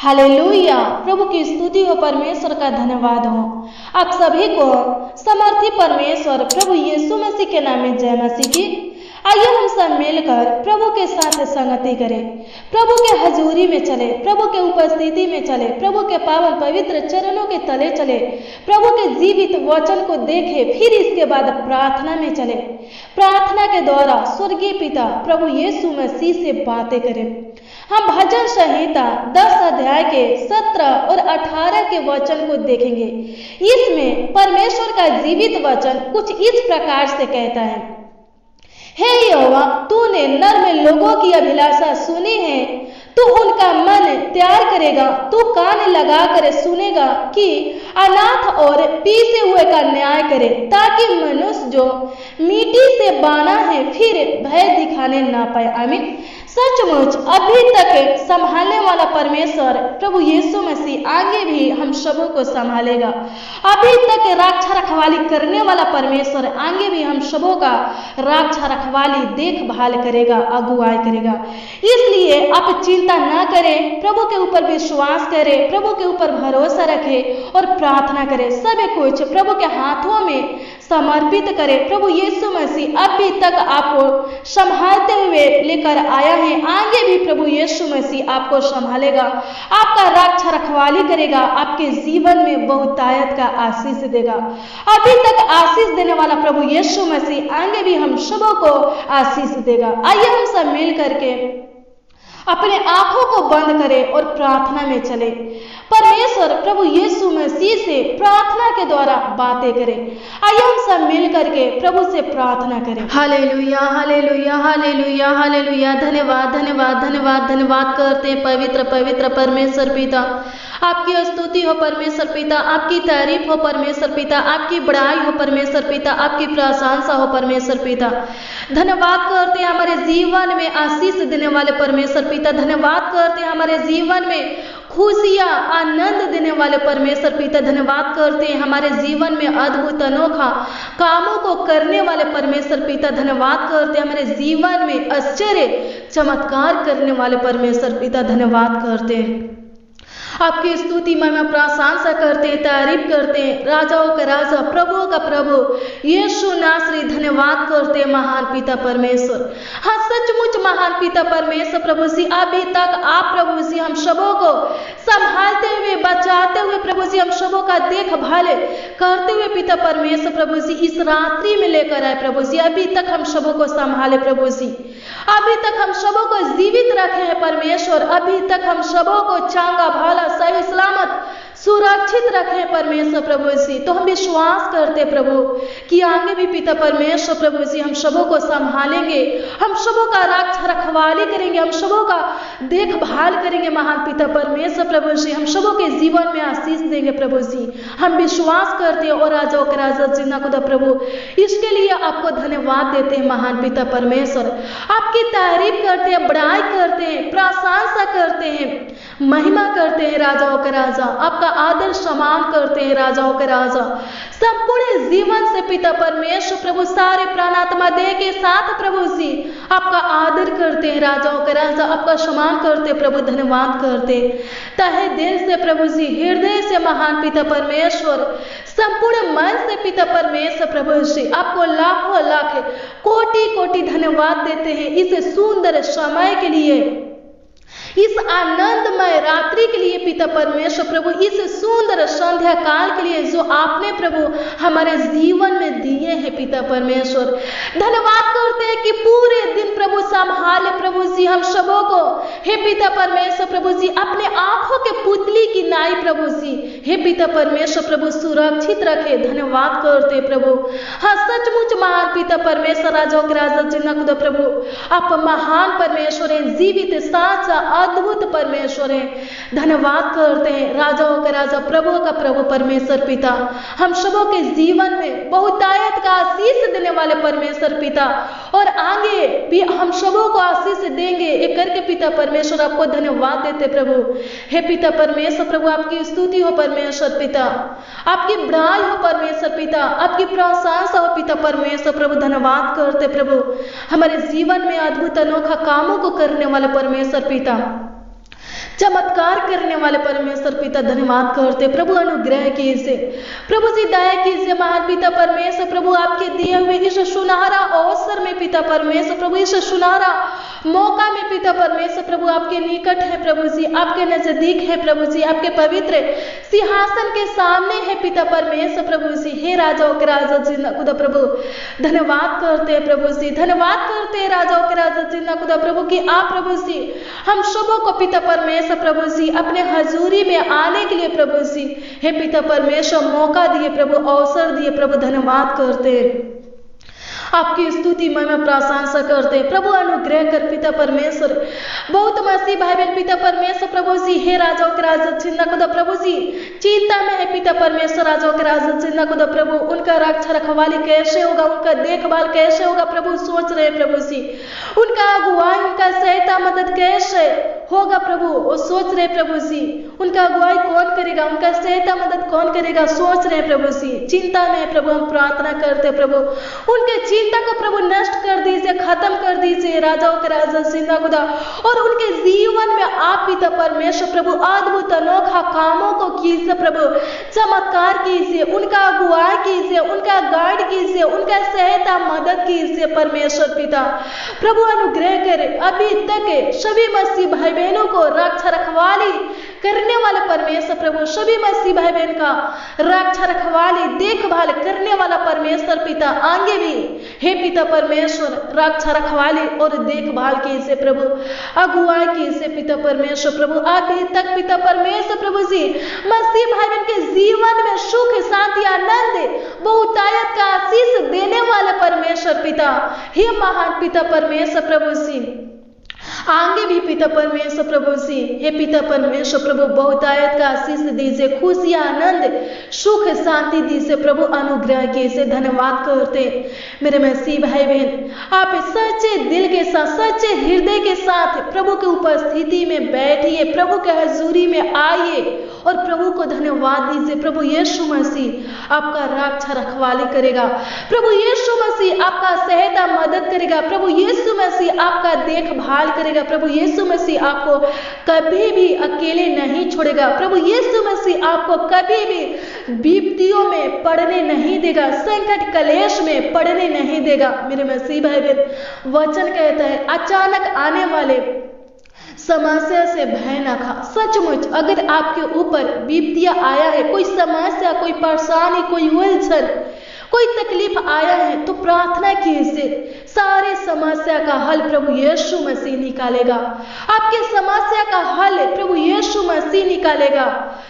Hallelujah. प्रभु की स्तुति हो, परमेश्वर का धन्यवाद हो। आप सभी को समर्थी परमेश्वर प्रभु यीशु मसीह के नाम में जय मसीह की। आइए हम सब मिलकर प्रभु के साथ संगति करें, प्रभु के हजूरी में चले, प्रभु के उपस्थिति में चले, प्रभु के पावन पवित्र चरणों के तले चले, प्रभु के जीवित वचन को देखे, फिर इसके बाद प्रार्थना में चले। प्रार्थना के द्वारा स्वर्गीय पिता प्रभु यीशु मसीह से बातें करें। हम भजन संहिता 10 अध्याय के 17 और 18 के वचन को देखेंगे। इसमें परमेश्वर का जीवित वचन कुछ इस प्रकार से कहता है, हे यहोवा, तूने नर्म लोगों की अभिलाषा सुनी है, तू उनका मन तैयार करेगा, तू कान लगा कर सुनेगा कि अनाथ और पीसे हुए का न्याय करे, ताकि मनुष्य जो मिट्टी से बना है फिर भय दिखाने ना पाए। आमीन। सचमुच अभी तक संभालने वाला परमेश्वर प्रभु यीशु मसीह आगे भी हम सबों को संभालेगा। अभी तक रक्षा रखवाली करने वाला परमेश्वर आगे भी हम सबों का रक्षा रखवाली देखभाल करेगा, अगुवाई करेगा। इसलिए आप चिंता ना करें, प्रभु के ऊपर विश्वास करें, प्रभु के ऊपर भरोसा रखें और प्रार्थना करें। सब कुछ प्रभु के हाथों में समर्पित करें। प्रभु यीशु मसीह अभी तक आपको संभालते हुए लेकर आया है, आगे भी प्रभु यीशु मसीह आपको संभालेगा, आपका रक्षा रखवाली करेगा, आपके जीवन में बहुतायत का आशीष देगा। अभी तक आशीष देने वाला प्रभु यीशु मसीह आगे भी हम सबों को आशीष देगा। आइए हम सब मिल करके अपने आंखों को बंद करें और प्रार्थना में चले। परमेश्वर प्रभु यीशु मसीह से प्रार्थना के द्वारा बातें करें। आइए हम सब मिल करके प्रभु से प्रार्थना करें। Hallelujah, hallelujah, hallelujah, hallelujah. धन्यवाद, धन्यवाद, धन्यवाद, धन्यवाद करते हैं पवित्र पवित्र परमेश्वर पिता। आपकी स्तुति हो परमेश्वर पिता, आपकी तारीफ हो परमेश्वर पिता, आपकी बड़ाई हो परमेश्वर पिता, आपकी प्रशंसा हो परमेश्वर पिता। धन्यवाद करते हैं हमारे जीवन में आशीष देने वाले परमेश्वर पिता। धन्यवाद करते हैं हमारे जीवन में खुशियां आनंद देने वाले परमेश्वर पिता। धन्यवाद करते हैं हमारे जीवन में अद्भुत अनोखा कामों को करने वाले परमेश्वर पिता। धन्यवाद करते हैं हमारे जीवन में आश्चर्य चमत्कार करने वाले परमेश्वर पिता। धन्यवाद करते हैं, आपकी स्तुति महिमा प्रशंसा करते हैं, तारीफ करते हैं। राजाओं का राजा, प्रभुओं का प्रभु यीशु नासरी। धन्यवाद करते हैं महान पिता परमेश्वर। हाँ, सचमुच महान पिता परमेश्वर प्रभु जी, अभी तक आप प्रभु जी हम सबों को संभालते हुए, बचाते हुए प्रभु जी हम सबों का देखभाल करते हुए पिता परमेश्वर प्रभु जी इस रात्रि में लेकर आए प्रभु जी। अभी तक हम सबों को संभाले प्रभु जी, अभी तक हम सबों को जीवित रखे हैं परमेश्वर। अभी तक हम सबों को चांगा भाला सही सलामत सुरक्षित रखें परमेश्वर प्रभु जी। तो हम विश्वास करते प्रभु कि आगे भी पिता परमेश्वर प्रभु जी हम सबों को संभालेंगे, हम सबों का रक्षा रखवाली करेंगे, हम सबों का देखभाल करेंगे महान पिता परमेश्वर प्रभु जी। हम सबों के जीवन में आशीष देंगे प्रभु जी, हम विश्वास करते हैं। और राजाओं के राजा जिन्ना खुदा प्रभु, इसके लिए आपको धन्यवाद देते हैं महान पिता परमेश्वर। आपकी तारीफ करते हैं, बड़ाई करते हैं, प्रशंसा करते हैं, महिमा करते हैं राजाओं के राजा। आपका आदर सम्मान करते हैं राजाओं के राजा। संपूर्ण जीवन से पिता परमेश्वर प्रभु सारे प्राणात्मा देह के साथ प्रभु जी आपका आदर करते हैं राजाओं के राजा, आपका सम्मान करते प्रभु। धन्यवाद करते तहे दिल से प्रभु जी, हृदय से महान पिता परमेश्वर, संपूर्ण मन से पिता परमेश्वर प्रभु जी आपको लाखों लाख कोटि कोटि धन्यवाद देते हैं इस सुंदर समय के लिए, इस आनंदमय रात्रि के लिए पिता परमेश्वर प्रभु, इस सुंदर संध्या काल के लिए जो आपने प्रभु हमारे जीवन में दिए हैं पिता परमेश्वर। धन्यवाद करते हैं कि पूरे दिन प्रभु संभाले प्रभु जी हम सबों को। हे पिता परमेश्वर प्रभु जी, अपने आंखों के पुतली की नाई प्रभु जी हे पिता परमेश्वर प्रभु सुरक्षित रखे। धन्यवाद करते प्रभु। हाँ, सचमुच महान पिता परमेश्वर, राजाओं के राजा जिन्ना खुदा प्रभु, आप महान परमेश्वर हैं, जीवित साचा अद्भुत परमेश्वर है। धन्यवाद करते हैं राजाओं का राजा, प्रभु का प्रभु परमेश्वर पिता। हम सबों के जीवन में बहुतायत का आशीष देने वाले परमेश्वर पिता, और आगे भी हम सबों को आशीष देंगे एक करके पिता परमेश्वर। आपको धन्यवाद देते प्रभु। हे पिता परमेश्वर प्रभु, आपकी स्तुति हो परमेश्वर पिता, आपकी बड़ाई हो परमेश्वर पिता, आपकी प्रशंसा हो पिता परमेश्वर प्रभु। धन्यवाद करते प्रभु हमारे जीवन में अद्भुत अनोखा कामों को करने वाले परमेश्वर पिता। चमत्कार करने वाले परमेश्वर पिता धन्यवाद करते प्रभु, अनुग्रह कीजिए प्रभु जी, दया कीजिए महान पिता परमेश्वर प्रभु, आपके दिए हुए इस सुनहरा अवसर में पिता परमेश्वर प्रभु, इस सुनहरा मौका में पिता परमेश्वर प्रभु आपके निकट है प्रभु जी, आपके नजदीक है प्रभु जी, आपके पवित्र सिंहासन के सामने है पिता परमेश्वर प्रभु जी। हे राजाओं के राजा जिंदा खुदा प्रभु, धन्यवाद करते हैं प्रभु जी, धन्यवाद करते हैं राजाओं के राजा जिंदा खुदा प्रभु कि आप प्रभु जी हम सबों को पिता परमेश्वर प्रभु जी अपने हजूरी में आने के लिए प्रभु जी हे पिता परमेश्वर मौका दिए प्रभु, अवसर दिए प्रभु, धन्यवाद करते हैं, आपकी स्तुति महिमा प्रशंसा करते प्रभु, अनुग्रह कर पिता परमेश्वर। बहुत मसीह भाई बहन पिता परमेश्वर प्रभु जी, हे राजाओं के राजा जिंदा खुदा प्रभु जी चिंता में है पिता परमेश्वर, राजाओं के राजा जिंदा खुदा प्रभु, उनका रक्षा रखवाली कैसे होगा, उनका देखभाल कैसे होगा प्रभु, सोच रहे प्रभु जी, उनका अगुवाई, उनका सहायता मदद कैसे होगा प्रभु, वो सोच रहे प्रभु जी, उनका अगुवाई कौन करेगा, उनका सहायता मदद कौन करेगा, सोच रहे प्रभु जी, चिंता में प्रभु हम प्रार्थना करते प्रभु, उनके चिंता को प्रभु नष्ट कर दीजिए, खत्म कर दीजिए राजाओं के राजा जिंदा खुदा, और उनके जीवन में आप पिता परमेश्वर प्रभु अद्भुत अनोखा कामों को कीजिए प्रभु, चमत्कार कीजिए, उनका अगुवाई कीजिए, उनका गाइड कीजिए, उनका सहायता मदद कीजिए परमेश्वर पिता प्रभु, अनुग्रह करे। अभी तक सभी मसीह भाई बहनों को रक्षा रखवाली करने वाले परमेश्वर प्रभु, सभी मसीह भाई बहन का रक्षा रखवाली देखभाल करने वाला परमेश्वर पिता, आगे भी हे पिता परमेश्वर रक्षा रखवाली और देखभाल कीजिए प्रभु, अगुवाई कीजिए पिता परमेश्वर प्रभु। अभी तक पिता परमेश्वर प्रभु जी मसीह भाई बहन के जीवन में सुख शांति आनंद बहुतायत का आशीष देने वाले परमेश्वर पिता, हे महान पिता परमेश्वर प्रभु जी, आगे भी पिता परमेश्वर प्रभु जी हे पिता परमेश्वर प्रभु बहुतायत का आशीष दीजिए, खुशियां आनंद सुख शांति दीजिए प्रभु, अनुग्रह कीजिए, धन्यवाद करते मेरे मसीह भाई बहन, आप सच्चे दिल के साथ सच्चे हृदय के साथ प्रभु की उपस्थिति में बैठिए, प्रभु के हजूरी में आइए और प्रभु को धन्यवाद दीजिए। प्रभु यीशु मसीह आपका रक्षा रखवाली करेगा, प्रभु यीशु मसीह आपका सहायता मदद करेगा, प्रभु यीशु मसीह आपका देखभाल करेगा, प्रभु यीशु मसीह आपको कभी भी अकेले नहीं छोड़ेगा, प्रभु यीशु मसीह आपको कभी भी विपत्तियों में पड़ने नहीं देगा, संकट कलेश में पड़ने नहीं देगा। मेरे मसीह भाई बहन वचन कहता है अचानक आने वाले समस्या से भय न खा। सचमुच अगर आपके ऊपर विपत्तियां आया है, कोई समस्या, कोई परेशानी, कोई उलझन, कोई तकलीफ आया है तो प्रार्थना कीजिए, सारे समस्या का हल प्रभु यीशु मसीह निकालेगा, आपके समस्या का हल प्रभु यीशु मसीह निकालेगा।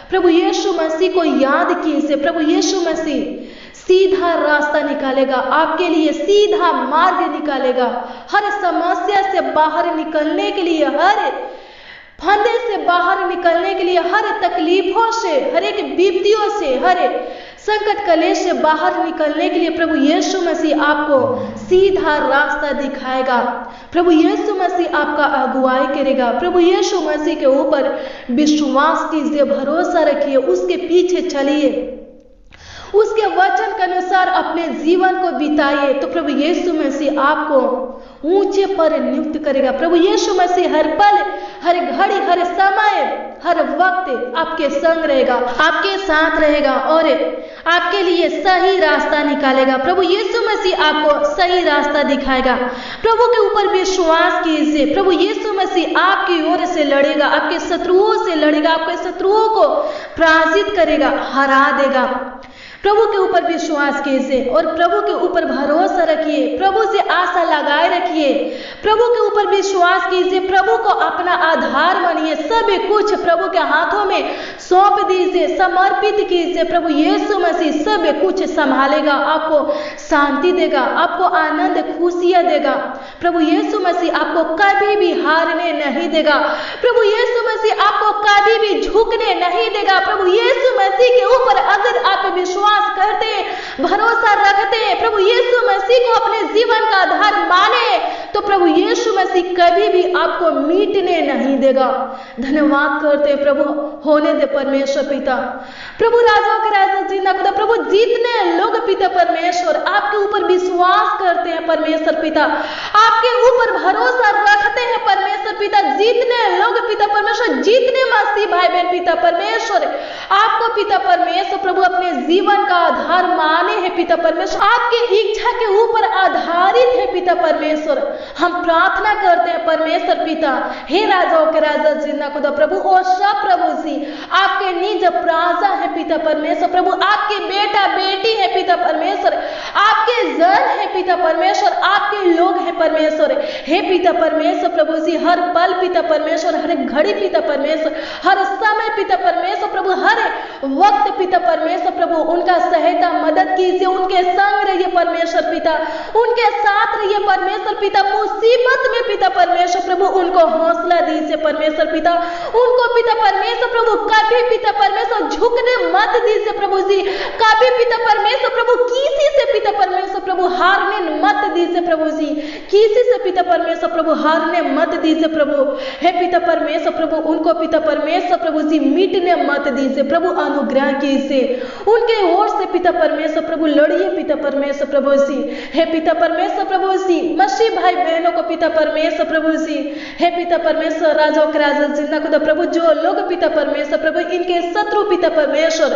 प्रभु यीशु मसीह को याद कीजिए, प्रभु यीशु मसीह सीधा रास्ता निकालेगा, आपके लिए सीधा मार्ग निकालेगा, हर समस्या से बाहर निकलने के लिए, हर फंदे से बाहर निकलने के लिए, हर तकलीफों से, हर एक विपत्तियों से, हर संकट कलेश से बाहर निकलने के लिए प्रभु यीशु मसीह आपको सीधा रास्ता दिखाएगा, प्रभु यीशु मसीह आपका अगुवाई करेगा। प्रभु यीशु मसीह के ऊपर विश्वास कीजिए, भरोसा रखिए, उसके पीछे चलिए, उसके वचन के अनुसार अपने जीवन को बिताइए तो प्रभु यीशु मसीह आपको ऊंचे पर नियुक्त करेगा। प्रभु यीशु मसीह हर पल, हर घड़ी, हर समय, हर वक्त आपके संग रहेगा, आपके साथ रहेगा और आपके लिए सही रास्ता निकालेगा। प्रभु यीशु मसीह आपको सही रास्ता दिखाएगा। प्रभु के ऊपर विश्वास कीजिए, प्रभु यीशु मसीह आपकी ओर से लड़ेगा, आपके शत्रुओं से लड़ेगा, आपके शत्रुओं को पराजित करेगा, हरा देगा। प्रभु के ऊपर विश्वास कीजिए और प्रभु के ऊपर भरोसा रखिए, प्रभु से आशा लगाए रखिए, प्रभु के ऊपर विश्वास कीजिए, प्रभु को अपना आधार मानिए, सब कुछ प्रभु के हाथों में सौंप दीजिए, समर्पित कीजिए। प्रभु यीशु मसीह सब कुछ संभालेगा, आपको शांति देगा, आपको आनंद खुशियां देगा। प्रभु यीशु मसीह आपको कभी भी हारने नहीं देगा, प्रभु यीशु मसीह आपको कभी भी झुकने नहीं देगा। प्रभु यीशु मसीह के ऊपर अगर आप विश्वास करते, भरोसा रखते, प्रभु यीशु मसीह को अपने जीवन का आधार माने, तो प्रभु यीशु मसीह कभी भी आपको मिटने नहीं देगा। धन्यवाद करते हैं प्रभु, होने दे परमेश्वर पिता। प्रभु राजाओं के राजा जिंदा खुदा, प्रभु जितने लोग पिता परमेश्वर आपके ऊपर विश्वास करते हैं परमेश्वर पिता, आपके ऊपर भरोसा रखते हैं परमेश्वर पिता, जितने लोग पिता परमेश्वर, जितने मसीह भाई बहन पिता परमेश्वर आपको पिता परमेश्वर प्रभु अपने जीवन का आधार माने हैं पिता परमेश्वर, आपकी इच्छा के ऊपर आधारित है पिता परमेश्वर, हम प्रार्थना करते हैं परमेश्वर पिता, हे राजाओं के राजा जिंदा खुदा प्रभु, और सब प्रभु जी आपके निज प्राजा है पिता परमेश्वर प्रभु, आपके बेटा बेटी है पिता परमेश्वर, आपके जन है पिता परमेश्वर, आपके लोग हैं परमेश्वर, हे पिता परमेश्वर प्रभु जी, हर पल पिता परमेश्वर, हर घड़ी पिता परमेश्वर, हर समय पिता परमेश्वर प्रभु, हर वक्त पिता परमेश्वर प्रभु उनका सहायता मदद कीजिए, उनके संग रहिए परमेश्वर पिता, उनके साथ रहिए परमेश्वर पिता, मुसीबत में पिता परमेश्वर प्रभु उनको हौसला दीजिए परमेश्वर पिता, उनको पिता परमेश्वर प्रभु कभी पिता परमेश्वर झुकने मत दीजिए प्रभु जी, कभी पिता परमेश्वर प्रभु किसी से पिता परमेश्वर प्रभु हारने मत दीजिए प्रभु जी, किसी से पिता परमेश्वर प्रभु हारने मत दीजिए प्रभु, हे पिता परमेश्वर प्रभु उनको पिता परमेश्वर प्रभु जी मिटने मत दीजिए प्रभु, अनुग्रह कीजिए उनके ओर से पिता परमेश्वर प्रभु, लड़िए पिता परमेश्वर प्रभु जी, हे पिता परमेश्वर प्रभु जी, मसीह भाई बहनों को पिता परमेश्वर प्रभु जी, हे पिता परमेश्वर राजाओं के राजा जिंदा खुदा प्रभु, जो लोग पिता परमेश्वर प्रभु इनके शत्रु पिता परमेश्वर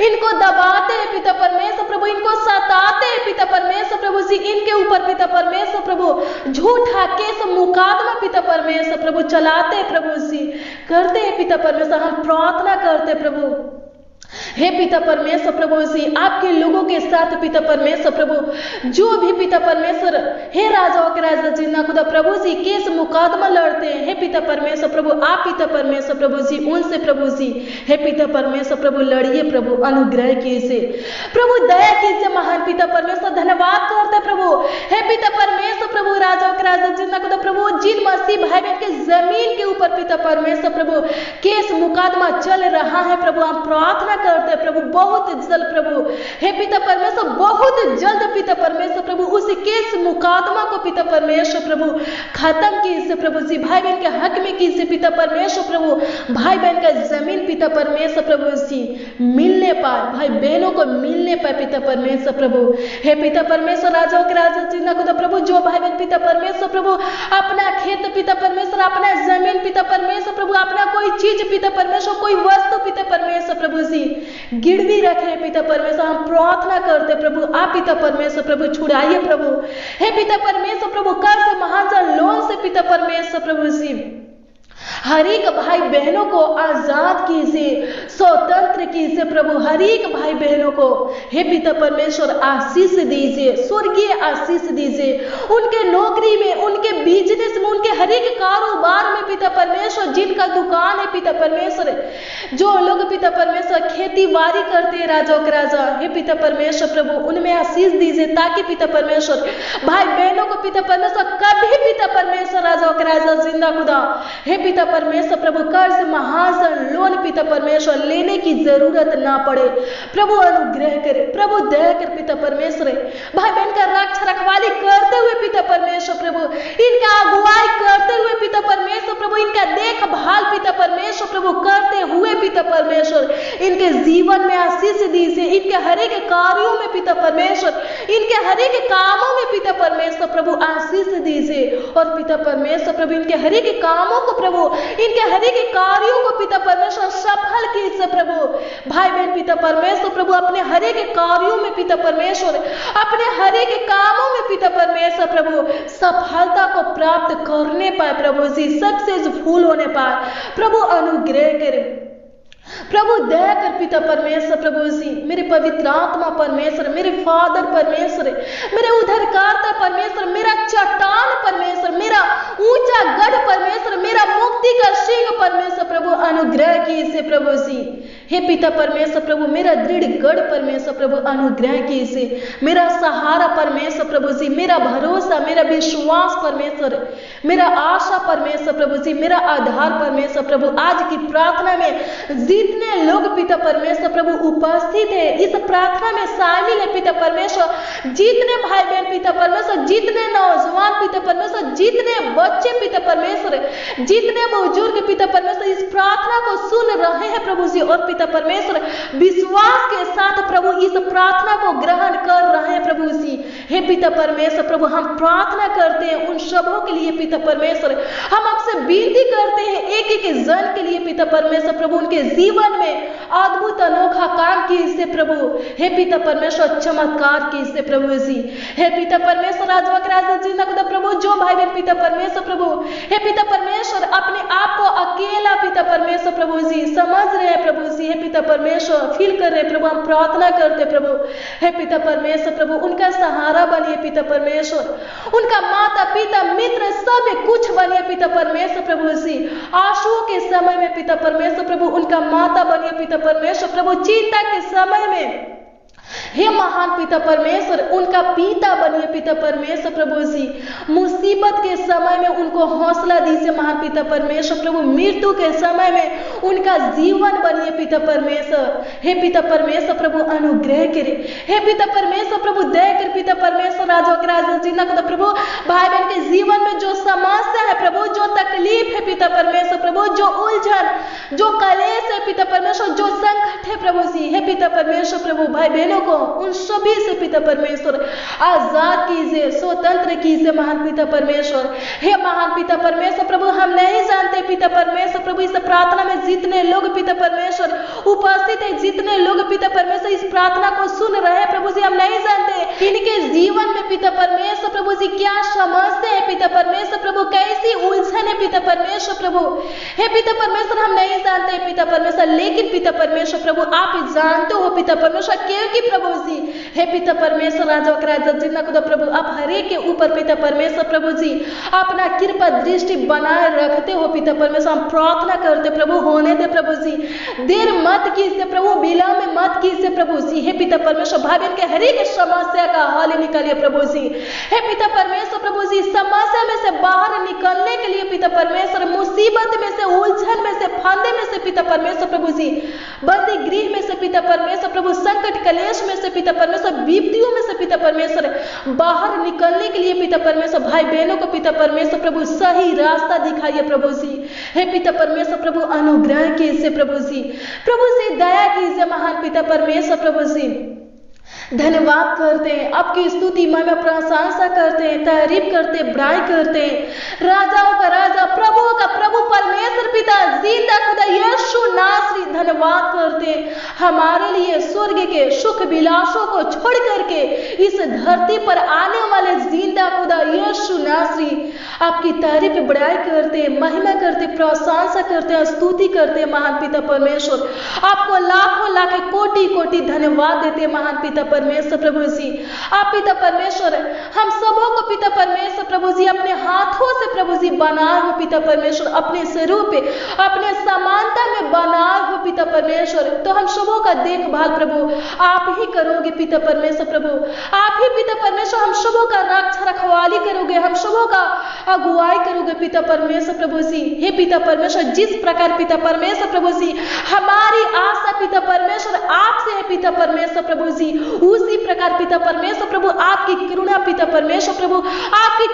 इनको दबाते हैं पिता परमेश्वर प्रभु, इनको सताते हैं पिता परमेश्वर प्रभु जी, इनके ऊपर पिता परमेश्वर प्रभु झूठा केस मुकदमा पिता परमेश्वर प्रभु चलाते हैं प्रभु जी, करते हैं पिता परमेश्वर, हम प्रार्थना करते प्रभु, हे पिता परमेश्वर प्रभु जी आपके लोगों के साथ पिता परमेश्वर प्रभु जो भी पिता परमेश्वर हे राजाओं के राजा जिंदा खुदा प्रभु जी केस मुकदमा लड़ते हैं, हे पिता परमेश्वर प्रभु आप पिता परमेश्वर प्रभु जी उनसे प्रभु जी, हे पिता परमेश्वर प्रभु लड़िए प्रभु, अनुग्रह कीजिए प्रभु, दया कीजिए महान पिता परमेश्वर, धन्यवाद करते प्रभु, हे पिता परमेश्वर प्रभु राजाओं के राजा जिंदा खुदा प्रभु, जिन मसीह भाई बहन के जमीन के ऊपर पिता परमेश्वर प्रभु केस मुकदमा चल रहा है प्रभु, हम प्रार्थना करते प्रभु बहुत जल्द प्रभु, हे पिता परमेश्वर बहुत जल्द पिता परमेश्वर प्रभु उस केस मुकदमा को पिता परमेश्वर प्रभु खत्म कीजिए प्रभु जी, भाई बहन के हक में कीजिए पिता परमेश्वर प्रभु, भाई बहन का जमीन पिता परमेश्वर प्रभु जी मिलने पाए, भाई बहनों को मिलने पाए पिता परमेश्वर प्रभु, हे पिता परमेश्वर राजाओं के राजा जिंदा खुदा प्रभु, जो भाई बहन पिता परमेश्वर प्रभु अपना खेत पिता परमेश्वर, अपना जमीन पिता परमेश्वर प्रभु, अपना कोई चीज पिता परमेश्वर, कोई वस्तु पिता परमेश्वर प्रभु जी गिरवी रखे पिता परमेश्वर, हम प्रार्थना करते प्रभु, आप पिता परमेश्वर प्रभु छुड़ाइए प्रभु, हे पिता परमेश्वर प्रभु कर्ज महाजन लोन से पिता परमेश्वर प्रभु जी हर एक भाई बहनों को आजाद कीजिए, स्वतंत्र कीजिए प्रभु, हर एक भाई बहनों को हे पिता परमेश्वर आशीष दीजिए, स्वर्गीय आशीष दीजिए, उनके नौकरी में, उनके बिजनेस में, उनके हर एक कारोबार में पिता परमेश्वर, जिनका दुकान है पिता परमेश्वर, जो लोग पिता परमेश्वर खेती बाड़ी करते हैं राजाओं के राजा, हे पिता परमेश्वर प्रभु उनमें आशीष दीजिए, ताकि पिता परमेश्वर भाई बहनों को पिता परमेश्वर कभी पिता परमेश्वर राजाओं के राजा जिंदा खुदा, हे पिता परमेश्वर प्रभु कर्ज महाजन लोन पिता परमेश्वर लेने की जरूरत ना पड़े प्रभु, अनुग्रह करे प्रभु, दया कर पिता परमेश्वर, भाई बहन का रक्षा रखवाली करते हुए पिता परमेश्वर प्रभु, इनका अगुवाई करते हुए पिता परमेश्वर प्रभु, इनका देखभाल पिता परमेश्वर प्रभु करते हुए पिता परमेश्वर इनके जीवन में आशीष दीजिए, इनके हर एक कार्यों में पिता परमेश्वर, इनके हर एक कामों में पिता परमेश्वर प्रभु आशीष दीजिए, और पिता परमेश्वर प्रभु इनके हर एक कामों को प्रभु, इनके हर एक कार्यों को पिता परमेश्वर सफल कीजिए प्रभु, भाई बहन पिता परमेश्वर प्रभु अपने हर एक कार्यों में पिता परमेश्वर, अपने हर एक कामों में पिता परमेश्वर प्रभु सफलता को प्राप्त करने पाए प्रभु जी, सक्सेसफुल होने पाए प्रभु, अनुग्रह करे प्रभु, दया कर पिता परमेश्वर प्रभु जी, मेरे पवित्र आत्मा परमेश्वर, मेरे फादर परमेश्वर, मेरे उद्धारकर्ता परमेश्वर, मेरा चट्टान परमेश्वर, मेरा ऊंचा गढ़ परमेश्वर, मेरा मुक्ति का सिंह परमेश्वर प्रभु, अनुग्रह कीजिए प्रभु जी, हे पिता परमेश्वर प्रभु, मेरा दृढ़ गढ़ परमेश्वर प्रभु अनुग्रह कीजिए, मेरा सहारा परमेश्वर प्रभु जी, मेरा भरोसा, मेरा विश्वास परमेश्वर, मेरा आशा परमेश्वर प्रभु जी, मेरा आधार परमेश्वर प्रभु। आज की प्रार्थना में जितने लोग पिता परमेश्वर प्रभु उपस्थित है, इस प्रार्थना में शामिल है पिता परमेश्वर, जितने भाई बहन पिता परमेश्वर, जितने नौजवान पिता परमेश्वर, जितने बच्चे पिता परमेश्वर, जितने बुजुर्ग पिता परमेश्वर इस प्रार्थना को सुन रहे हैं प्रभु जी, और पिता परमेश्वर विश्वास के साथ प्रभु इस प्रार्थना को ग्रहण कर रहे हैं प्रभु जी। हे पिता परमेश्वर प्रभु, हम प्रार्थना करते हैं उन सबों के लिए पिता परमेश्वर, हम आपसे विनती करते हैं एक एक जन के लिए पिता परमेश्वर प्रभु, उनके जीवन में अद्भुत अनोखा काम कीजिए प्रभु। हे पिता परमेश्वर चमत्कार कीजिए प्रभु जी। हे पिता परमेश्वर प्रभु, जो भाई बहन पिता परमेश्वर प्रभु, हे पिता परमेश्वर अपने आप को अकेला पिता परमेश्वर प्रभु जी समझ रहे हैं प्रभु जी, हे पिता परमेश्वर फील कर रहे प्रभु, हम प्रार्थना करते प्रभु। हे पिता परमेश्वर प्रभु, उनका सहारा बनिए पिता परमेश्वर, उनका माता पिता मित्र सब कुछ बनिए पिता परमेश्वर प्रभु जी। आंसुओं के समय में पिता परमेश्वर प्रभु उनका माता बनिए पिता परमेश्वर प्रभु, चिंता के समय में हे महान पिता परमेश्वर उनका पिता बनिए पिता परमेश्वर प्रभु जी। मुसीबत के समय में उनको हौसला दीजिए महान पिता परमेश्वर प्रभु, मृत्यु के समय में उनका जीवन बनिए पिता परमेश्वर। हे पिता परमेश्वर प्रभु अनुग्रह करे, हे पिता परमेश्वर प्रभु दया कर पिता परमेश्वर, राजा के राजा जीना को प्रभु, भाई बहन के जीवन में जो समस्या है प्रभु, जो तकलीफ है पिता परमेश्वर प्रभु, जो उलझन, जो कलेश है पिता परमेश्वर, जो संकट है प्रभु जी, हे पिता परमेश्वर प्रभु भाई बहनों को उन सभी से पिता परमेश्वर आजाद कीजिए, स्वतंत्र कीजिए महान पिता परमेश्वर। हे महान पिता परमेश्वर प्रभु, हम नहीं जानते पिता परमेश्वर प्रभु इस प्रार्थना में जितने लोग पिता परमेश्वर उपस्थित है, जितने लोग पिता परमेश्वर इस प्रार्थना को सुन रहे हैं प्रभु जी, हम नहीं जानते इनके जीवन में पिता परमेश्वर प्रभु जी क्या समस्या है पिता परमेश्वर प्रभु, कैसी उलझन है पिता परमेश्वर प्रभु। हे पिता परमेश्वर हम नहीं जानते पिता परमेश्वर, लेकिन पिता परमेश्वर प्रभु आप जानते हो पिता परमेश्वर, क्योंकि प्रभु जी हे पिता परमेश्वर राजा प्रभु आप हरे के ऊपर पिता परमेश्वर प्रभु जी अपना कृपा दृष्टि बनाए रखते हो पिता परमेश्वर। हम प्रार्थना करते प्रभु, होने दे प्रभु जी, देर मत कीजिए प्रभु, विलंब मत कीजिए प्रभु जी। हे पिता परमेश्वर भाई बहन के हर एक समस्या का हल निकालिए प्रभु जी। हे पिता परमेश्वर प्रभु जी समस्या में से बाहर निकलने के लिए पिता परमेश्वर, मुसीबत में से, उलझन में से, फंदे में से पिता परमेश्वर प्रभु जी, बंदी गृह में से पिता परमेश्वर प्रभु, संकट कलेश में से पिता परमेश्वर, विपत्तियों में से पिता परमेश्वर बाहर निकलने के लिए पिता परमेश्वर भाई बहनों को पिता परमेश्वर प्रभु सही रास्ता दिखाइए प्रभु जी। हे पिता परमेश्वर प्रभु अनुग्रह कीजिए प्रभु जी, प्रभु से दया कीजिए महान पिता परमेश्वर प्रभु जी। धन्यवाद करते हैं, आपकी स्तुति महिमा प्रशंसा करते हैं, तारीफ करते, बड़ाई करते हैं। राजाओं का राजा, प्रभुओं का प्रभु परमेश्वर पिता जिंदा खुदा यीशु नासरी धन्यवाद करते हैं, हमारे लिए स्वर्ग के सुख विलासों को छोड़ करके इस धरती पर आने वाले जिंदा खुदा यीशु नासरी आपकी तारीफ बड़ाई करते, महिमा करते, प्रशंसा करते, स्तुति करते महान पिता परमेश्वर। आपको लाखों लाख कोटि कोटि धन्यवाद देते महान पिता परमेश्वर प्रभु जी। आप पिता परमेश्वर हम सबों को पिता परमेश्वर प्रभु जी अपने हाथों से प्रभु जी बनाए हो पिता परमेश्वर, अपने स्वरूप पे, अपने समानता में बनाए हो पिता परमेश्वर। तो हम सबों का देखभाल प्रभु आप ही करोगे पिता परमेश्वर प्रभु, आप ही पिता परमेश्वर हम सबों का रक्षा रखवाली करोगे, हम सबों का अगुवाई करोगे पिता परमेश्वर प्रभु जी। हे पिता परमेश्वर जिस प्रकार पिता परमेश्वर प्रभु जी हमारी आशा पिता परमेश्वर आपसे है पिता परमेश्वर प्रभु जी, उसी प्रकार पिता परमेश्वर प्रभु आपकी करुणा पिता परमेश्वर प्रभु, आपकी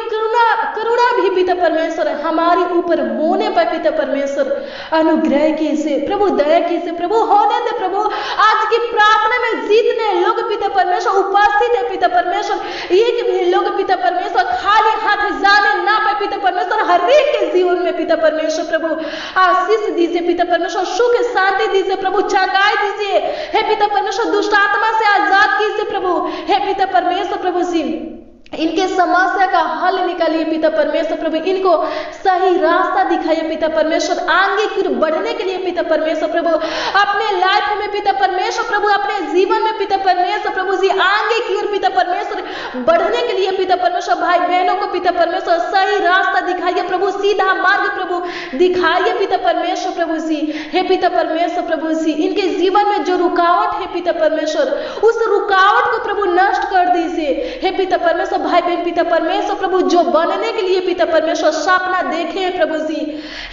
करुणा भी पिता परमेश्वर हमारे ऊपर होने पर पिता परमेश्वर अनुग्रह कीजिए प्रभु, दया कीजिए प्रभु, होने दे प्रभु। आज की प्रार्थना में जितने लोग पिता परमेश्वर उपस्थित है पिता परमेश्वर, एक भी लोग पिता परमेश्वर खाली हाथ जाने ना पाए पिता परमेश्वर, हर एक के जीवन में पिता परमेश्वर प्रभु आशीष दीजिए पिता परमेश्वर, सुख शांति दीजिए प्रभु, चंगाई दीजिए। हे पिता परमेश्वर दुष्ट आत्मा से आजाद कीजिए प्रभु। हे पिता परमेश्वर प्रभु जी इनके समस्या का हल निकालिए पिता परमेश्वर प्रभु, इनको सही रास्ता दिखाइए पिता परमेश्वर, आगे की बढ़ने के लिए पिता परमेश्वर प्रभु, अपने लाइफ में पिता परमेश्वर प्रभु, अपने जीवन में पिता परमेश्वर प्रभु जी आगे की ओर पिता परमेश्वर बढ़ने के लिए पिता परमेश्वर भाई बहनों को पिता परमेश्वर सही रास्ता दिखाइए प्रभु, सीधा मार्ग प्रभु दिखाइए पिता परमेश्वर प्रभु जी। हे पिता परमेश्वर प्रभु जी, इनके जीवन में जो रुकावट है पिता परमेश्वर, उस रुकावट को प्रभु नष्ट कर दीजिए। हे पिता परमेश्वर भाई बहन पिता परमेश्वर प्रभु जो बनने के लिए पिता परमेश्वर सपना देखे हैं प्रभु जी।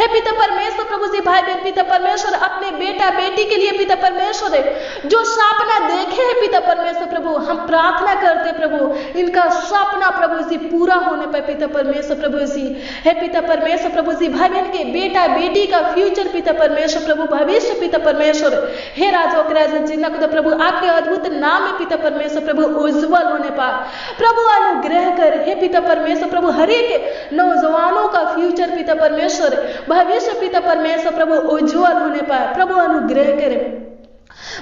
हे पिता परमेश्वर प्रभु जी भाई बहन पिता परमेश्वर अपने बेटा बेटी के लिए पिता परमेश्वर जो सपना देखे हैं पिता परमेश्वर प्रभु, हम प्रार्थना करते प्रभु इनका सपना प्रभु जी पूरा होने पर पिता परमेश्वर प्रभु जी। हे पिता परमेश्वर प्रभु जी भाई बहन के बेटा बेटी का फ्यूचर पिता परमेश्वर प्रभु, भविष्य पिता परमेश्वर, हे राजा के राजा जिन्ना खुदा प्रभु आपके अद्भुत नाम में पिता परमेश्वर प्रभु उज्जवल होने पाए प्रभु अनुग्रह कर। हे पिता परमेश्वर प्रभु हर एक नौजवानों का फ्यूचर पिता परमेश्वर, भविष्य पिता परमेश्वर प्रभु उज्जवल होने पाए प्रभु अनुग्रह करे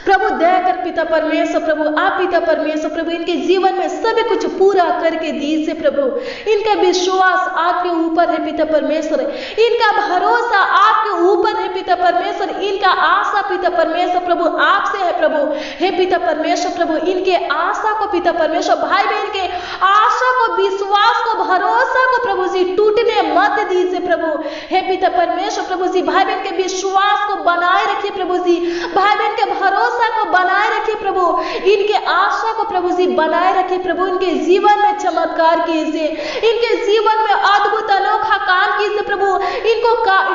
प्रभु, दया कर पिता परमेश्वर प्रभु। आप पिता परमेश्वर प्रभु इनके जीवन में सब कुछ पूरा करके दीजिए प्रभु। इनका विश्वास आपके ऊपर है पिता परमेश्वर, इनका भरोसा आपके ऊपर है पिता परमेश्वर, इनका आशा पिता परमेश्वर प्रभु आपसे है प्रभु। हे पिता परमेश्वर प्रभु इनके आशा को पिता परमेश्वर भाई बहन के आशा को, विश्वास को, भरोसा को प्रभु जी टूटने मत दीजिए प्रभु। हे पिता परमेश्वर प्रभु जी भाई बहन के विश्वास को बनाए रखिए प्रभु जी, भाई बहन के भरोसा को बनाए रखिए प्रभु, इनके आशा को प्रभु जी बनाए रखिए प्रभु। इनके जीवन में चमत्कार कीजिए, इनके जीवन में अद्भुत अनोखा काम कीजिए प्रभु। इनको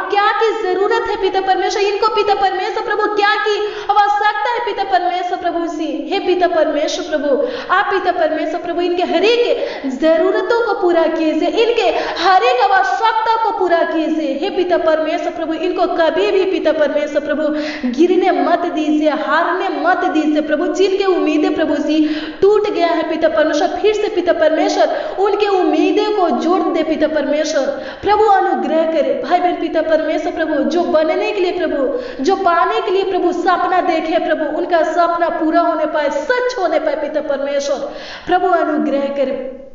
क्या की जरूरत है पिता परमेश्वर, इनको पिता परमेश्वर प्रभु क्या की आवश्यकता है पिता परमेश्वर प्रभु जी। हे पिता परमेश्वर प्रभु आप पिता परमेश्वर प्रभु इनके हर एक जरूरतों को पूरा कीजिए, इनके हर एक आवश्यकता को पूरा कीजिए। हे पिता परमेश्वर प्रभु इनको कभी भी पिता परमेश्वर प्रभु गिरने मत दीजिए, हारने मत दीजिए प्रभु। जिनके उम्मीदें प्रभु जी टूट गया है पिता परमेश्वर, फिर से पिता परमेश्वर उनके उम्मीदें को जोड़ दे पिता परमेश्वर प्रभु अनुग्रह करे। भाई बहन पिता परमेश्वर प्रभु जो बनने के लिए प्रभु, जो पाने के लिए प्रभु सपना देखे प्रभु, उनका सपना पूरा होने पाए, सच होने पाए पिता परमेश्वर प्रभु अनुग्रह करे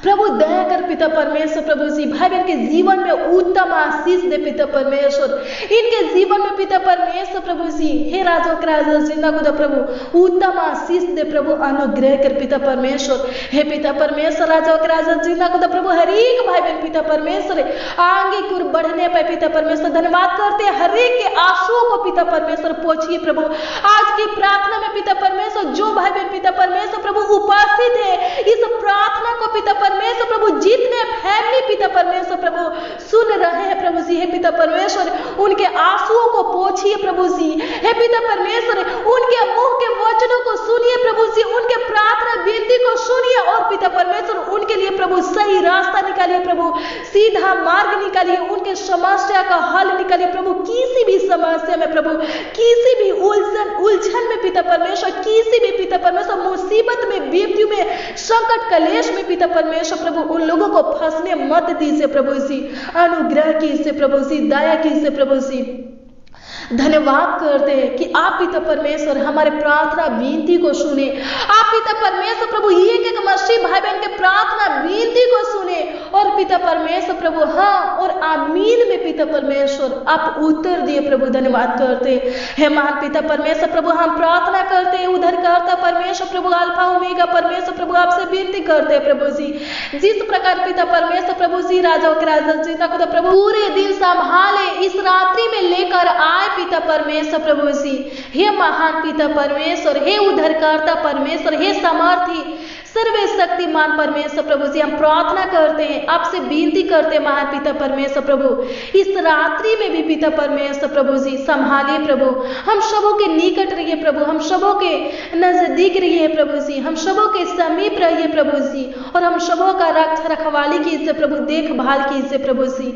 प्रभु। दया कर पिता परमेश्वर प्रभु जी भाई बहन के जीवन में उत्तम आशीष दे पिता परमेश्वर, इनके जीवन में पिता परमेश्वर प्रभु जी। हे राजा के राजा जिंदा खुदा प्रभु उत्तम आशीष दे प्रभु अनुग्रह कर पिता परमेश्वर। हे पिता परमेश्वर राजा के राजा जिंदा खुदा प्रभु हर एक भाई बहन पिता परमेश्वर आगे की ओर बढ़ने पाए पिता परमेश्वर। धन्यवाद करते हैं हर एक के आंसुओं को पिता परमेश्वर पहुंचिए प्रभु। आज की प्रार्थना में पिता परमेश्वर जो भाई बहन पिता परमेश्वर प्रभु उपस्थित है, इस प्रार्थना को पिता परमेश्वर प्रभु जितने फैमिली पिता परमेश्वर प्रभु सुन रहे हैं प्रभु जी, हे पिता परमेश्वर उनके आंसुओं को पोंछिए प्रभु जी। हे पिता परमेश्वर उनके मुंह के वचनों को सुनिए प्रभु जी, उनके प्रार्थना विनती को सुनिए और पिता परमेश्वर उनके लिए प्रभु सही रास्ता निकालिए प्रभु, सीधा मार्ग निकालिए, उनके समस्या का हल निकालिए प्रभु। किसी भी समस्या में प्रभु, किसी भी उलझन में पिता परमेश्वर, किसी भी पिता परमेश्वर मुसीबत में, विपत्ति में, संकट कलेश में पिता परमेश्वर प्रभु उन लोगों को फंसने मत दीजिए प्रभु जी। अनुग्रह कीजिए प्रभु जी, दया कीजिए प्रभु जी। धन्यवाद करते हैं कि आप पिता परमेश्वर हमारे प्रार्थना विनती को सुने। आप पिता परमेश्वर प्रभु एक एक मसीह भाई बहन के प्रार्थना विनती को सुने और पिता परमेश्वर प्रभु हाँ और आमीन में पिता परमेश्वर आप उत्तर दिए प्रभु। धन्यवाद करते हैं महान पिता परमेश्वर प्रभु, हम प्रार्थना करते हैं उद्धारकर्ता परमेश्वर प्रभु, अल्फा ओमेगा परमेश्वर प्रभु आपसे विनती करते हैं प्रभु जी। जिस प्रकार पिता परमेश्वर प्रभु जी राजाओं के राजा जी का खुदा प्रभु पूरे दिन संभाले, इस रात्रि में लेकर आए पिता परमेश्वर प्रभु जी। हे महान पिता परमेश्वर, हे उद्धारकर्ता परमेश्वर, हे सामर्थी सर्वशक्तिमान परमेश्वर प्रभु जी, हम प्रार्थना करते हैं, आपसे विनती करते हैं महान पिता परमेश्वर प्रभु, इस रात्रि में भी पिता परमेश्वर प्रभु जी संभालिए प्रभु। हम सबों के निकट रहिए प्रभु, हम सबों के नजदीक रहिए प्रभु जी, हम सबों के समीप रहिए प्रभु जी, और हम सबों का रक्षा रखवाली कीजिए प्रभु, देखभाल कीजिए प्रभु जी।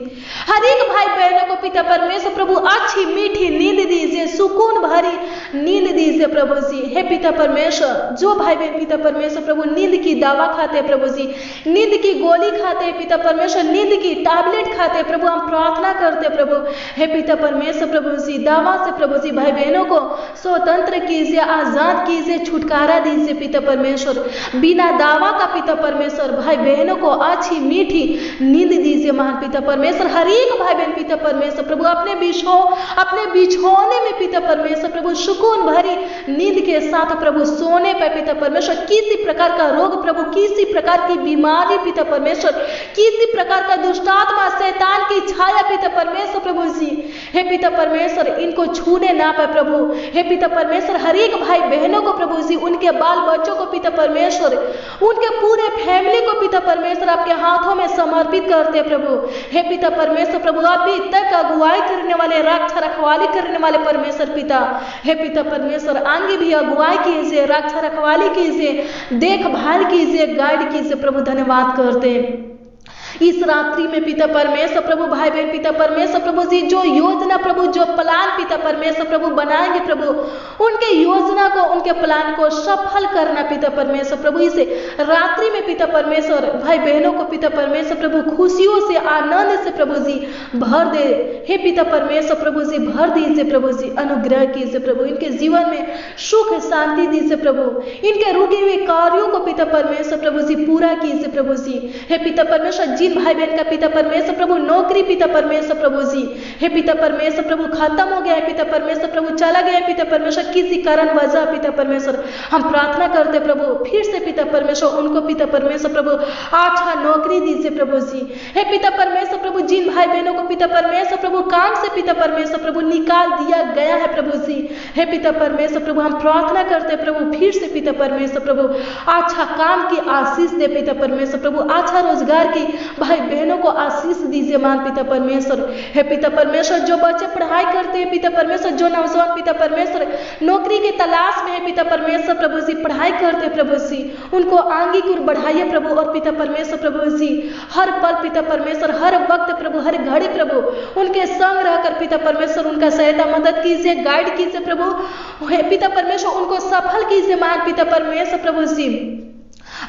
हर एक भाई बहनों को पिता परमेश्वर प्रभु अच्छी मीठी नींद दीजिए, सुकून भरी नींद दीजिए प्रभु जी। हे पिता परमेश्वर जो भाई बहन पिता परमेश्वर प्रभु नींद की दवा खाते हैं प्रभु जी, नींद की गोली खाते हैं पिता परमेश्वर, नींद की टैबलेट खाते हैं प्रभु, हम प्रार्थना करते हैं प्रभु। हे पिता परमेश्वर प्रभु जी दवा से प्रभु जी भाई बहनों को स्वतंत्र कीजिए, आजाद कीजिए, छुटकारा दीजिए पिता परमेश्वर। बिना दवा का पिता परमेश्वर भाई बहनों को अच्छी मीठी नींद दीजिए महान पिता परमेश्वर। हर एक भाई बहन पिता परमेश्वर प्रभु अपने बिछौने में पिता परमेश्वर प्रभु सुकून भरी नींद के साथ प्रभु सोने पर पिता परमेश्वर किसी प्रकार का रोग प्रभु, किसी प्रकार की बीमारी पिता परमेश्वर, किसी प्रकार का दुष्टात्मा शैतान की छाया पिता परमेश्वर प्रभु जी, हे पिता परमेश्वर इनको छूने ना पाए प्रभु। हे पिता परमेश्वर हर एक भाई बहनों को प्रभु जी, उनके बाल बच्चों को पिता परमेश्वर, उनके पूरे फैमिली को पिता परमेश्वर आपके हाथों में समर्पित करते प्रभु। हे पिता परमेश्वर प्रभु, अभी तक अगुवाई करने वाले, रक्षा रखवाली करने वाले परमेश्वर पिता, हे पिता परमेश्वर आगे भी अगुवाई कीजिए, रक्षा रखवाली कीजिए, देखभाल कीजिए, गाइड कीजिए प्रभु। धन्यवाद करते हैं इस रात्रि में पिता परमेश्वर प्रभु, भाई बहन पिता परमेश्वर प्रभु जी जो योजना प्रभु, जो प्लान पिता परमेश्वर प्रभु बनाएंगे प्रभु, उनके योजना को, उनके प्लान को सफल करना पिता परमेश्वर प्रभु। इसे रात्रि में पिता परमेश्वर भाई बहनों को पिता परमेश्वर प्रभु खुशियों से, आनंद से प्रभु जी भर दे। हे पिता परमेश्वर प्रभु जी भर दीजिए प्रभु जी, अनुग्रह कीजिए प्रभु, इनके जीवन में सुख शांति दीजिए प्रभु, इनके रुके हुए कार्यों को पिता परमेश्वर प्रभु जी पूरा कीजिए प्रभु जी। हे पिता परमेश्वर जिन भाई बहन का पिता परमेश्वर प्रभु नौकरी पिता परमेश्वर प्रभु जी, हे पिता परमेश्वर प्रभु खत्म हो गया है पिता परमेश्वर प्रभु, चला गया है पिता परमेश्वर किसी कारण वजह पिता परमेश्वर, हम प्रार्थना करते प्रभु फिर से पिता परमेश्वर उनको पिता परमेश्वर प्रभु अच्छा नौकरी दीजिए प्रभु जी। हे पिता परमेश्वर प्रभु जिन भाई बहनों को पिता परमेश्वर प्रभु काम से पिता परमेश्वर प्रभु निकाल दिया गया है प्रभु जी, हे पिता परमेश्वर प्रभु हम प्रार्थना करते प्रभु फिर से पिता परमेश्वर प्रभु अच्छा काम की आशीष दे पिता परमेश्वर प्रभु, अच्छा रोजगार की भाई बहनों को आशीष दीजिए मान पिता परमेश्वर। हे पिता परमेश्वर जो बच्चे पढ़ाई करते हैं पिता परमेश्वर, जो नौजवान पिता परमेश्वर नौकरी की तलाश में है पिता परमेश्वर प्रभु जी, पढ़ाई करते प्रभु जी, उनको आगे की ओर बढ़ाइए प्रभु। और पिता परमेश्वर प्रभु जी हर पल पिता परमेश्वर, हर वक्त प्रभु, हर घड़ी प्रभु उनके संग रहकर पिता परमेश्वर उनका सहायता मदद कीजिए, गाइड कीजिए प्रभु। हे पिता परमेश्वर उनको सफल कीजिए मान पिता परमेश्वर प्रभु जी,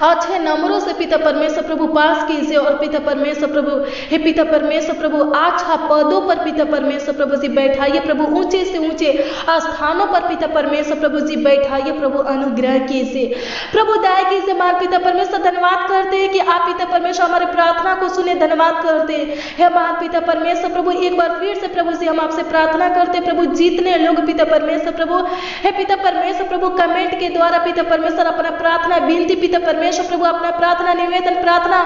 अच्छे नंबरों से पिता परमेश्वर प्रभु पास कीजिए। और पिता परमेश्वर प्रभु, हे पिता परमेश्वर प्रभु अच्छा पदों पर पिता परमेश्वर प्रभु जी बैठाइए प्रभु, ऊंचे से ऊंचे स्थानों पर पिता परमेश्वर प्रभु जी बैठाइए प्रभु, अनुग्रह कीजिए प्रभु, दया कीजिए मान पिता परमेश्वर। धन्यवाद करते हैं कि आप पिता परमेश्वर हमारे प्रार्थना को सुने, धन्यवाद करते हैं हे मान पिता परमेश्वर प्रभु। एक बार फिर से प्रभु जी हम आपसे प्रार्थना करते प्रभु, जितने लोग पिता परमेश्वर प्रभु, हे पिता परमेश्वर प्रभु कमेंट के द्वारा पिता परमेश्वर अपना प्रार्थना विनती पिता परमेश्वर प्रभु, अपना प्रार्थना निवेदन, प्रार्थना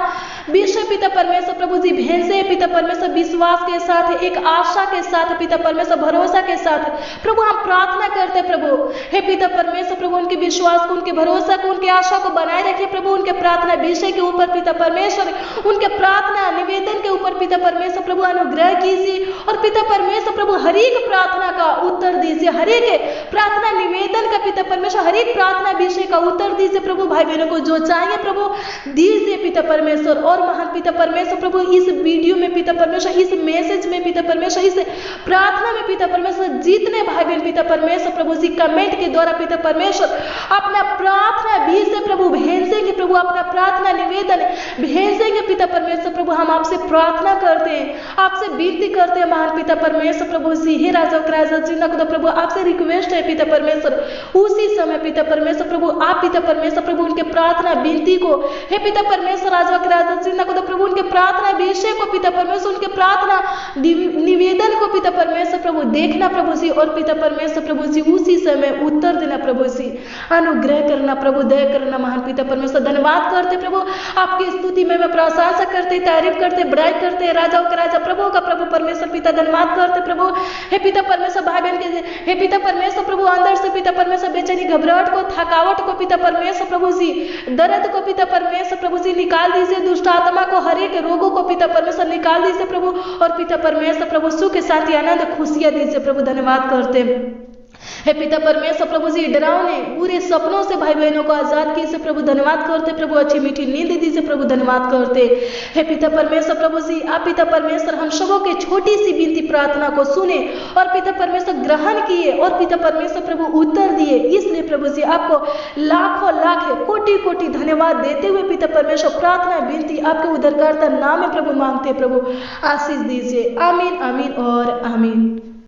विषय पिता परमेश्वर प्रभु जी भेजे पिता परमेश्वर, विश्वास के साथ, एक आशा के साथ पिता परमेश्वर, भरोसा के साथ प्रभु हम प्रार्थना करते प्रभु। हे पिता परमेश्वर प्रभु उनके विश्वास को, उनके भरोसा को, उनके आशा को बनाए रखिए प्रभु, उनके प्रार्थना विषय के ऊपर पिता परमेश्वर, उनके प्रार्थना निवेदन के ऊपर पिता परमेश्वर प्रभु अनुग्रह कीजिए। और पिता परमेश्वर प्रभु हर एक प्रार्थना का उत्तर दीजिए, हर एक प्रार्थना निवेदन का पिता परमेश्वर, हर एक प्रार्थना विषय का उत्तर दीजिए प्रभु। भाई बहनों को जो चाहिए प्रभु दीजिए पिता परमेश्वर। और महान पिता परमेश्वर प्रभु इस वीडियो में पिता परमेश्वर, इस मैसेज में पिता परमेश्वर, इस प्रार्थना में पिता परमेश्वर जितने भाई बहन पिता परमेश्वर प्रभु जी कमेंट के द्वारा पिता परमेश्वर अपना प्रार्थना विषय प्रभु भेजेंगे प्रभु, अपना प्रार्थना निवेदन भेजेंगे पिता परमेश्वर प्रभु, हम आपसे प्रार्थना करते हैं, आपसे विनती करते हैं महान पिता परमेश्वर प्रभु जी। हे राजा राजा जिंदा खुदा प्रभु आपसे रिक्वेस्ट है पिता परमेश्वर, उसी समय पिता परमेश्वर प्रभु आप पिता परमेश्वर प्रभु उनके प्रार्थना विनती को, हे पिता परमेश्वर राजा राजा जिंदा खुदा प्रभु उनके प्रार्थना विषय को पिता परमेश्वर, उनके प्रार्थना निवेदन को पिता परमेश्वर प्रभु देखना प्रभु जी। और पिता परमेश्वर प्रभु जी उसी समय उत्तर देना प्रभु जी, अनुग्रह करना प्रभु, दया करना महान पिता परमेश्वर। धन्यवाद करते प्रभु, आपकी स्तुति में प्रशंसा करते, तारीफ करते, बड़ाई करते, राजाओं का राजा प्रभु का प्रभु परमेश्वर पिता। धन्यवाद करते प्रभु, हे पिता परमेश्वर भाई बहन के, हे पिता परमेश्वर प्रभु अंदर से पिता परमेश्वर बेचैनी, घबराहट को, थकावट को पिता परमेश्वर प्रभु जी, दर्द को पिता परमेश्वर प्रभु जी निकाल दीजिए, दुष्ट आत्मा को, हर एक रोगों को पिता परमेश्वर निकाल दीजिए प्रभु। और पिता परमेश्वर प्रभु सुख शांति आनंद खुशियां दीजिए प्रभु। धन्यवाद करते हे पिता परमेश्वर प्रभु जी, डरावने बुरे सपनों से भाई बहनों को आजाद कीजिए प्रभु। धन्यवाद करते प्रभु, अच्छी मीठी नींद दीजिए प्रभु। धन्यवाद करते हे पिता परमेश्वर प्रभु जी, आप पिता परमेश्वर हम सबों के छोटी सी विनती प्रार्थना को सुने और पिता परमेश्वर ग्रहण किए और पिता परमेश्वर प्रभु उत्तर दिए, इसलिए प्रभु जी आपको लाखों लाख कोटि कोटि धन्यवाद देते हुए पिता परमेश्वर प्रार्थना विनती आपके उद्धारकर्ता नाम में प्रभु मांगते प्रभु, आशीष दीजिए। आमीन आमीन और आमीन।